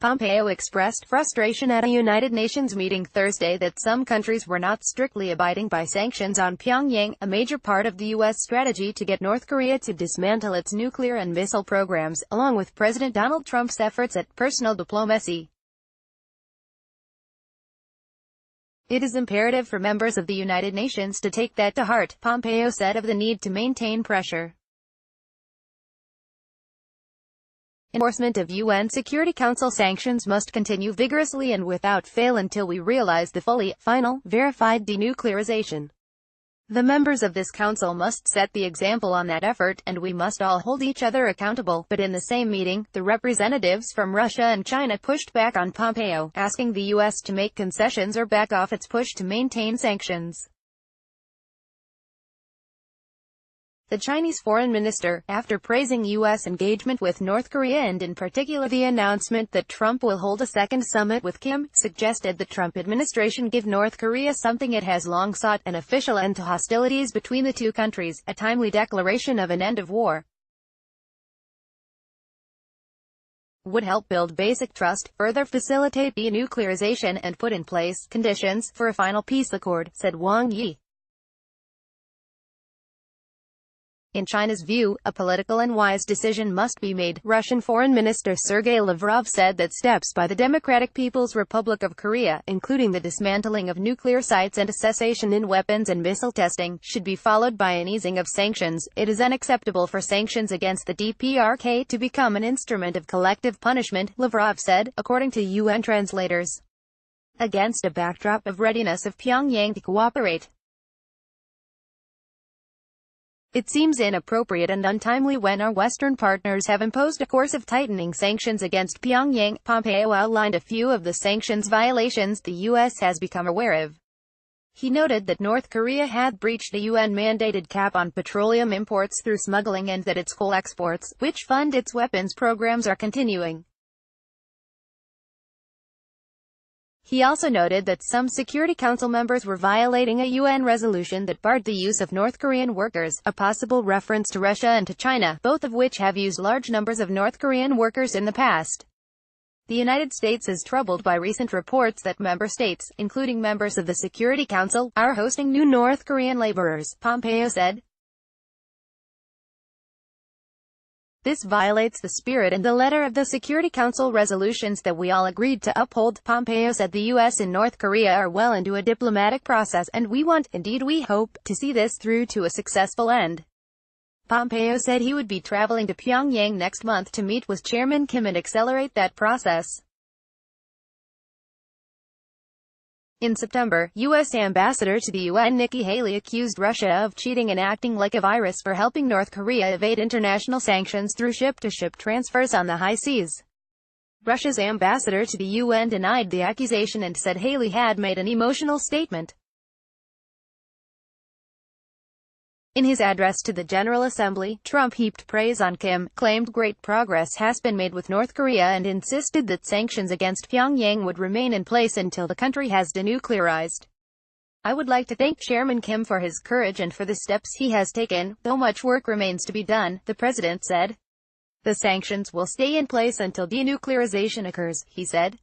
Pompeo expressed frustration at a United Nations meeting Thursday that some countries were not strictly abiding by sanctions on Pyongyang, a major part of the U.S. strategy to get North Korea to dismantle its nuclear and missile programs, along with President Donald Trump's efforts at personal diplomacy. It is imperative for members of the United Nations to take that to heart, Pompeo said of the need to maintain pressure. Enforcement of UN Security Council sanctions must continue vigorously and without fail until we realize the fully, final, verified denuclearization. The members of this council must set the example on that effort, and we must all hold each other accountable. But in the same meeting, the representatives from Russia and China pushed back on Pompeo, asking the U.S. to make concessions or back off its push to maintain sanctions. The Chinese foreign minister, after praising U.S. engagement with North Korea and in particular the announcement that Trump will hold a second summit with Kim, suggested the Trump administration give North Korea something it has long sought, an official end to hostilities between the two countries, a timely declaration of an end of war. Would help build basic trust, further facilitate denuclearization, and put in place conditions for a final peace accord, said Wang Yi. In China's view, a political and wise decision must be made. Russian Foreign Minister Sergei Lavrov said that steps by the Democratic People's Republic of Korea, including the dismantling of nuclear sites and a cessation in weapons and missile testing, should be followed by an easing of sanctions. It is unacceptable for sanctions against the DPRK to become an instrument of collective punishment, Lavrov said, according to UN translators. Against a backdrop of readiness of Pyongyang to cooperate. It seems inappropriate and untimely when our Western partners have imposed a course of tightening sanctions against Pyongyang. Pompeo outlined a few of the sanctions violations the U.S. has become aware of. He noted that North Korea had breached a UN-mandated cap on petroleum imports through smuggling and that its coal exports, which fund its weapons programs, are continuing. He also noted that some Security Council members were violating a UN resolution that barred the use of North Korean workers, a possible reference to Russia and to China, both of which have used large numbers of North Korean workers in the past. The United States is troubled by recent reports that member states, including members of the Security Council, are hosting new North Korean laborers, Pompeo said. This violates the spirit and the letter of the Security Council resolutions that we all agreed to uphold, Pompeo said. The U.S. and North Korea are well into a diplomatic process, and we want, indeed we hope, to see this through to a successful end. Pompeo said he would be traveling to Pyongyang next month to meet with Chairman Kim and accelerate that process. In September, U.S. Ambassador to the UN Nikki Haley accused Russia of cheating and acting like a virus for helping North Korea evade international sanctions through ship-to-ship transfers on the high seas. Russia's ambassador to the UN denied the accusation and said Haley had made an emotional statement. In his address to the General Assembly, Trump heaped praise on Kim, claimed great progress has been made with North Korea and insisted that sanctions against Pyongyang would remain in place until the country has denuclearized. I would like to thank Chairman Kim for his courage and for the steps he has taken, though much work remains to be done, the president said. The sanctions will stay in place until denuclearization occurs, he said.